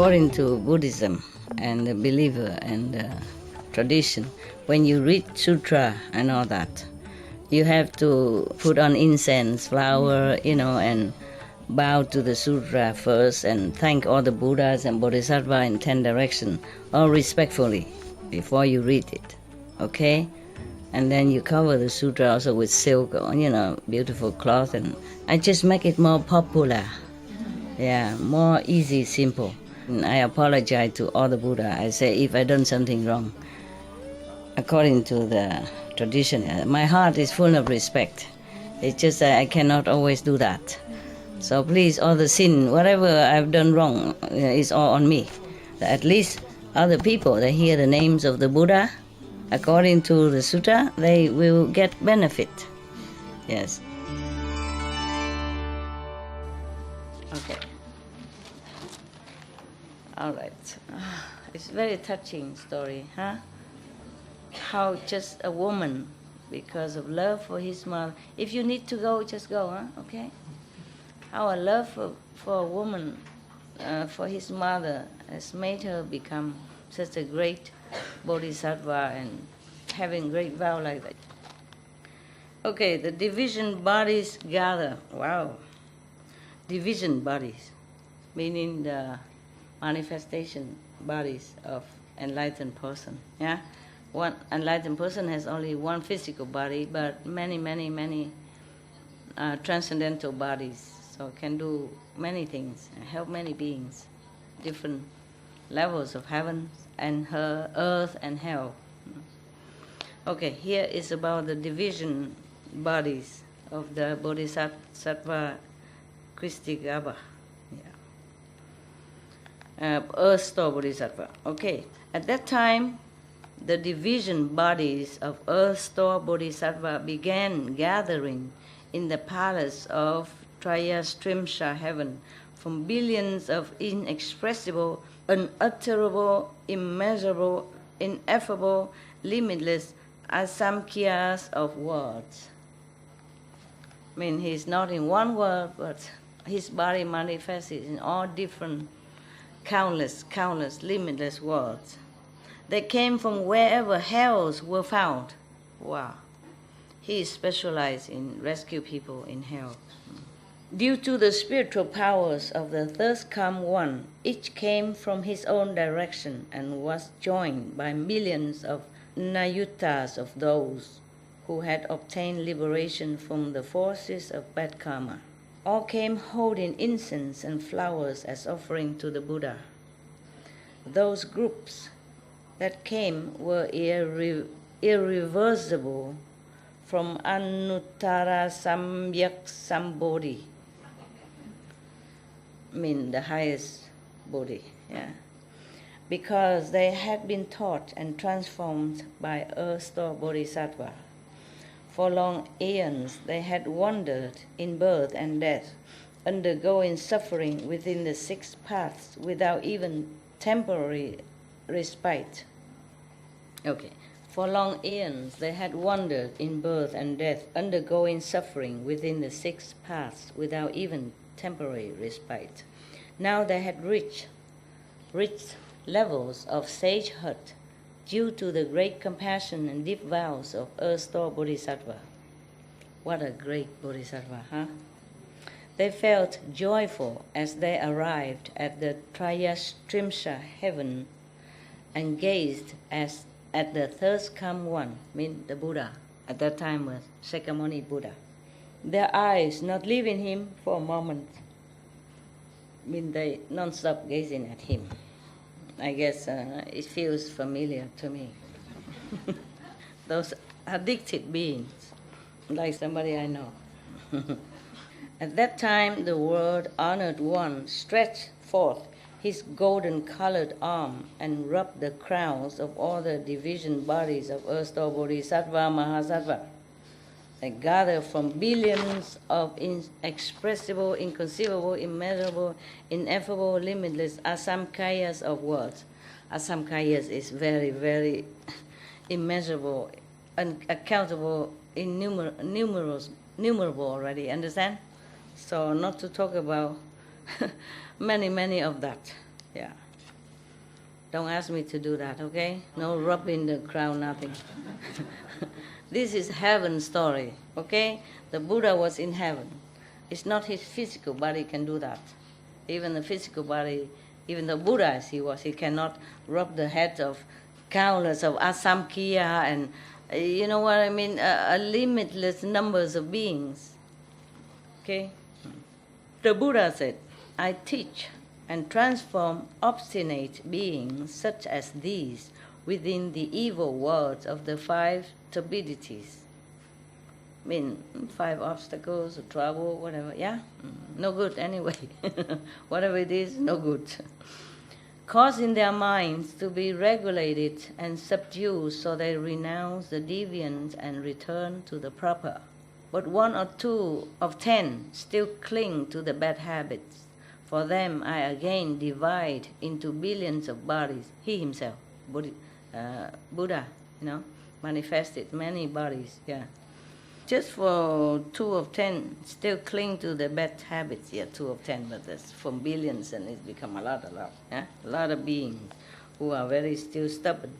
according to Buddhism and the believer and the tradition, when you read sutra and all that, you have to put on incense, flower, and bow to the sutra first and thank all the Buddhas and Bodhisattvas in 10 directions, all respectfully, before you read it, okay? And then you cover the sutra also with silk, beautiful cloth, and I just make it more popular. Yeah, more easy, simple. And I apologize to all the Buddha. I say if I done something wrong, according to the tradition, my heart is full of respect. It's just that I cannot always do that. So please, all the sin, whatever I've done wrong, is all on me. At least other people, they hear the names of the Buddha, according to the sutta, they will get benefit. Yes. Okay. All right. It's a very touching story, huh? How just a woman, because of love for his mother. If you need to go, just go, huh? Okay? How a love for a woman, for his mother, has made her become such a great bodhisattva and having great vow like that. Okay, the division bodies gather. Wow. Division bodies, meaning the manifestation bodies of enlightened person. Yeah, one enlightened person has only one physical body, but many transcendental bodies. So can do many things, help many beings, different levels of heaven and earth and hell. Okay, here is about the division bodies of the Bodhisattva Kristigaba. Earth store Bodhisattva. Okay, at that time, the division bodies of Earth store Bodhisattva began gathering in the palace of Trayastrimsha heaven from billions of inexpressible, unutterable, immeasurable, ineffable, limitless asamkhyas of words. I mean, he's not in one word, but his body manifests in all different, countless, limitless words. They came from wherever hells were found. Wow. He is specialized in rescue people in hell. Due to the spiritual powers of the third come one, each came from his own direction and was joined by millions of nayutas of those who had obtained liberation from the forces of bad karma. All came holding incense and flowers as offering to the Buddha. Those groups that came were irreversible from Anuttara Samyak Sambodhi, mean the highest Bodhi, yeah, because they had been taught and transformed by Earth-store Bodhisattva. For long aeons they had wandered in birth and death, undergoing suffering within the 6 paths without even temporary respite. Okay. For long aeons they had wandered in birth and death, undergoing suffering within the 6 paths without even temporary respite. Now they had reached levels of sagehood due to the great compassion and deep vows of Earth-store Bodhisattva. What a great Bodhisattva, huh? They felt joyful as they arrived at the Trayastrimsha heaven and gazed at the third come one, mean the Buddha. At that time was Shakyamuni Buddha. Their eyes not leaving him for a moment, mean they non-stop gazing at him. I guess it feels familiar to me. Those addicted beings, like somebody I know. At that time, the world-honored one stretched forth his golden-colored arm and rubbed the crowns of all the division bodies of Earth-store Bodhisattva Mahasattva. They gather from billions of inexpressible, inconceivable, immeasurable, ineffable, limitless asamkhyas of words. Asamkhyas is very, very immeasurable, unaccountable, innumerable already, understand? So not to talk about many of that, yeah. Don't ask me to do that, okay? No rubbing the crown, nothing. This is heaven story, okay? The Buddha was in heaven. It's not his physical body can do that. Even the physical body, even the Buddha as he was, he cannot rub the heads of countless of asamkhya and, you know what I mean, a limitless numbers of beings. Okay? The Buddha said, I teach and transform obstinate beings such as these within the evil worlds of the 5 turbidities. I mean, 5 obstacles, trouble, whatever, yeah? No good anyway. Whatever it is, no good. Causing their minds to be regulated and subdued so they renounce the deviant and return to the proper. But 1 or 2 of 10 still cling to the bad habits. For them I again divide into billions of bodies. He himself, Buddha, manifested many bodies, yeah. Just for 2 of 10 still cling to the bad habits, yeah, 2 of 10, but that's from billions and it's become a lot, yeah? A lot of beings who are very still stubborn.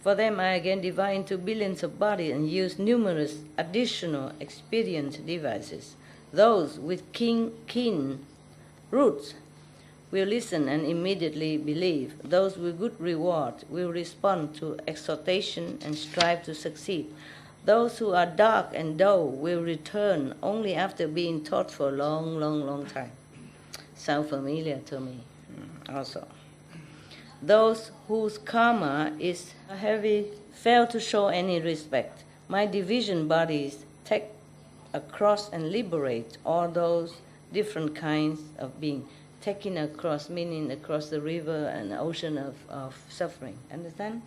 For them I again divide into billions of bodies and use numerous additional expedient devices. Those with keen roots will listen and immediately believe. Those with good reward will respond to exhortation and strive to succeed. Those who are dark and dull will return only after being taught for a long, long, long time. Sound familiar to me also. Those whose karma is heavy fail to show any respect. My division bodies take across and liberate all those different kinds of being. Taking across, meaning across the river and the ocean of suffering. Understand?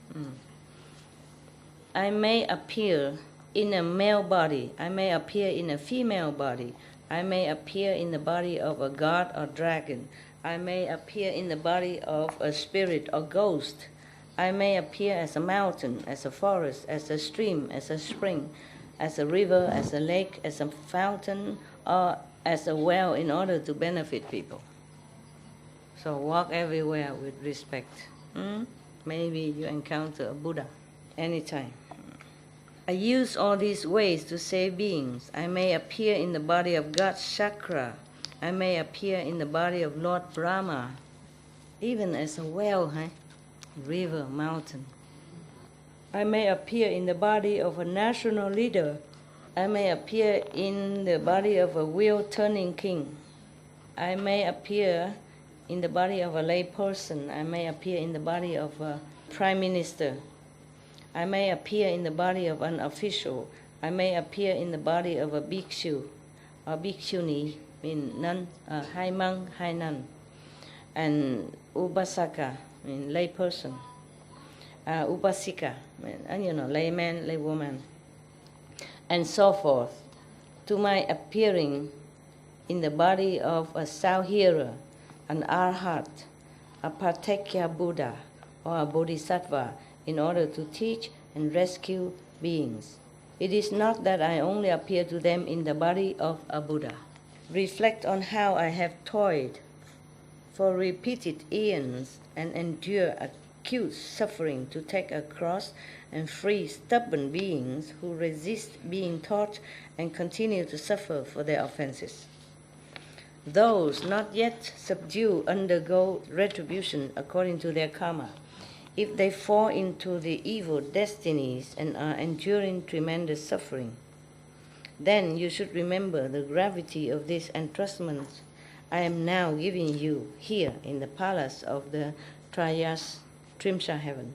I may appear in a male body. I may appear in a female body. I may appear in the body of a god or dragon. I may appear in the body of a spirit or ghost. I may appear as a mountain, as a forest, as a stream, as a spring, as a river, as a lake, as a fountain, or as a well in order to benefit people. So walk everywhere with respect. Maybe you encounter a Buddha anytime. I use all these ways to save beings. I may appear in the body of God Chakra. I may appear in the body of Lord Brahma, even as a well, river, mountain. I may appear in the body of a national leader. I may appear in the body of a wheel-turning king. I may appear in the body of a lay person. I may appear in the body of a prime minister. I may appear in the body of an official. I may appear in the body of a bhikshu or bhikshuni, mean nun, high monk, high nun, and upasaka, mean lay person, upasika, mean, layman, laywoman, and so forth, to my appearing in the body of a Sauhira, an Arhat, a Pratyekya Buddha, or a Bodhisattva, in order to teach and rescue beings. It is not that I only appear to them in the body of a Buddha. Reflect on how I have toiled for repeated eons and endure acute suffering to take across and free stubborn beings who resist being taught and continue to suffer for their offenses. Those not yet subdued undergo retribution according to their karma. If they fall into the evil destinies and are enduring tremendous suffering, then you should remember the gravity of this entrustment I am now giving you here in the palace of the Trayas Trimsha heaven.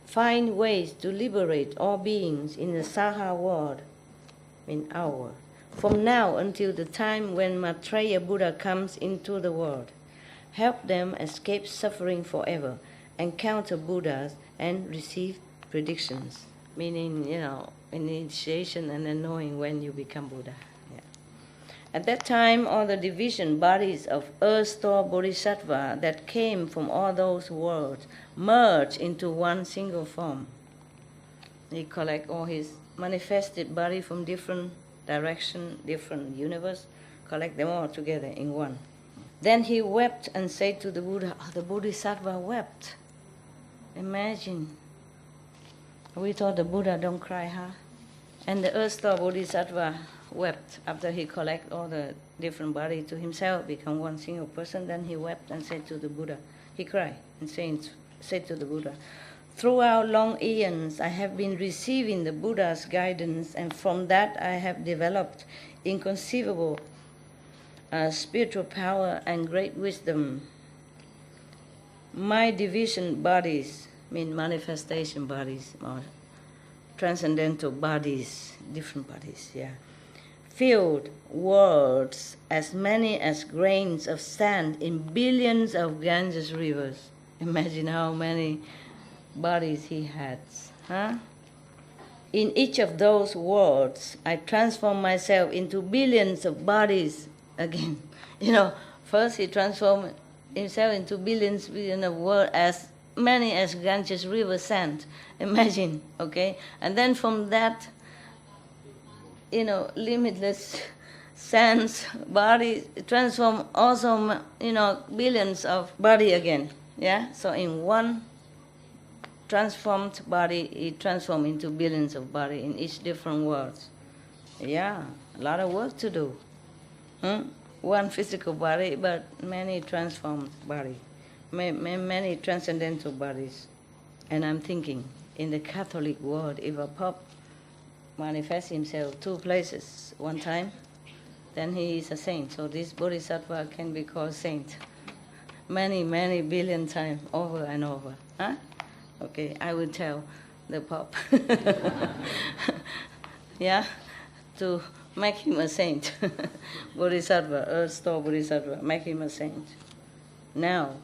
Find ways to liberate all beings in the Saha world, in our world, from now until the time when Maitreya Buddha comes into the world. Help them escape suffering forever, encounter Buddhas, and receive predictions, meaning, initiation and then knowing when you become Buddha. Yeah. At that time, all the division bodies of earth-store bodhisattva that came from all those worlds merge into one single form. He collect all his manifested body from different direction, different universe, collect them all together in one. Then he wept and said to the Buddha, oh, the Bodhisattva wept. Imagine. We thought the Buddha don't cry, huh? And the earth-store Bodhisattva wept after he collected all the different bodies to himself, become one single person. Then he wept and said to the Buddha, he cried and said to the Buddha, throughout long eons I have been receiving the Buddha's guidance, and from that I have developed inconceivable spiritual power and great wisdom. My division bodies, mean manifestation bodies, or transcendental bodies, different bodies, filled worlds as many as grains of sand in billions of Ganges rivers. Imagine how many bodies he has, huh? In each of those worlds, I transform myself into billions of bodies again. First he transformed himself into billions of worlds as many as Ganges river sand. Imagine, okay? And then from that, limitless sands, body, transform also, billions of body again. Yeah? So in one transformed body, it transformed into billions of body in each different worlds. Yeah, a lot of work to do. One physical body, but many transformed body, many transcendental bodies. And I'm thinking, in the Catholic world, if a Pope manifests himself 2 places one time, then he is a saint. So this Bodhisattva can be called saint many, many billion times, over and over. Huh? Okay, I will tell the Pope. Yeah, to make him a saint. Bodhisattva, earth-store Bodhisattva, make him a saint. Now,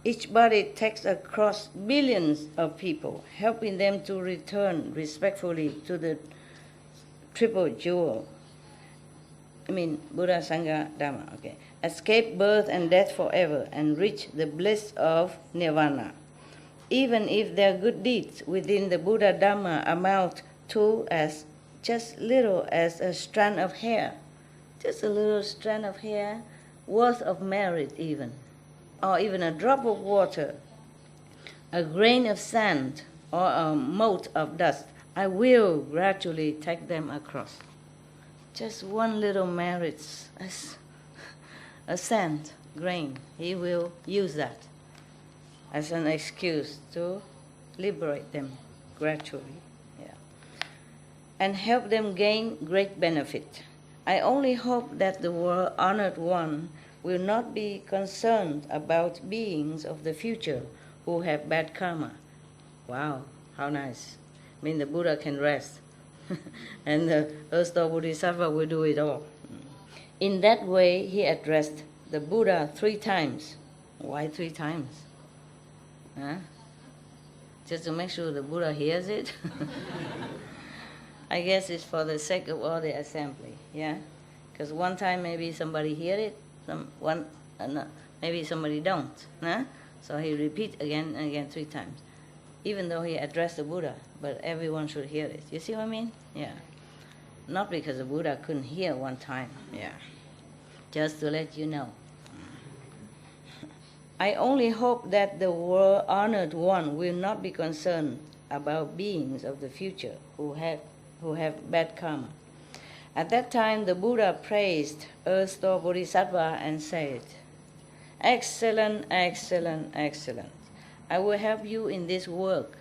each body takes across billions of people, helping them to return respectfully to the triple jewel. Buddha, Sangha, Dhamma, okay. Escape birth and death forever and reach the bliss of nirvana. Even if their good deeds within the Buddha Dhamma amount to as just little as a strand of hair, just a little strand of hair, worth of merit even, or even a drop of water, a grain of sand, or a mote of dust, I will gradually take them across. Just one little merit, a sand grain, he will use that as an excuse to liberate them gradually, and help them gain great benefit. I only hope that the world honored one will not be concerned about beings of the future who have bad karma. Wow, how nice. The Buddha can rest. And the earth-store Bodhisattva will do it all. In that way, he addressed the Buddha 3 times. Why 3 times? Huh? Just to make sure the Buddha hears it? I guess it's for the sake of all the assembly, Because one time maybe somebody hear it, maybe somebody don't. Huh? So he repeat again and again 3 times. Even though he addressed the Buddha, but everyone should hear it. You see what I mean? Yeah. Not because the Buddha couldn't hear one time. Yeah. Just to let you know. I only hope that the world honored one will not be concerned about beings of the future who have bad karma. At that time, the Buddha praised earth-store Bodhisattva and said, "Excellent, excellent, excellent. I will help you in this work,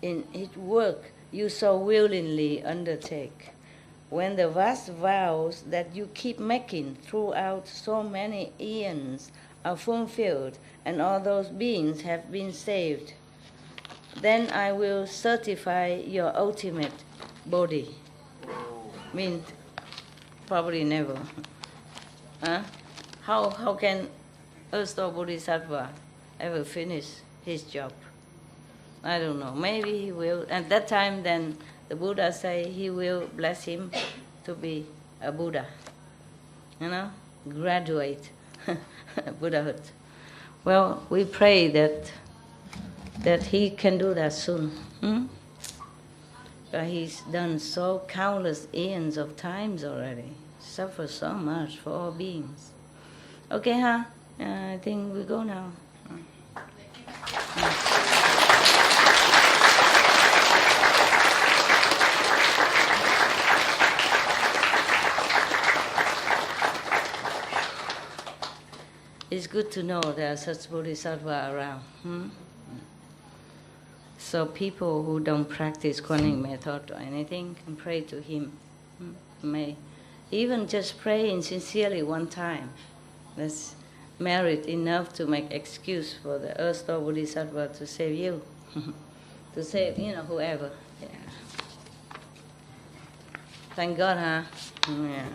in each work you so willingly undertake. When the vast vows that you keep making throughout so many eons are fulfilled and all those beings have been saved, then I will certify your ultimate Bodhi." Probably never. Huh? How can earth-store Bodhisattva ever finish his job? I don't know. Maybe he will. At that time, then the Buddha say he will bless him to be a Buddha. Graduate Buddhahood. Well, we pray that he can do that soon. But he's done so countless eons of times already. suffer so much for all beings. Okay, huh? I think we go now. It's good to know there are such bodhisattva around. So people who don't practice Kuan method or anything can pray to him. May even just praying sincerely one time. That's merit enough to make excuse for the Earth Store Bodhisattva to save you, to save whoever. Yeah. Thank God, huh? Yeah.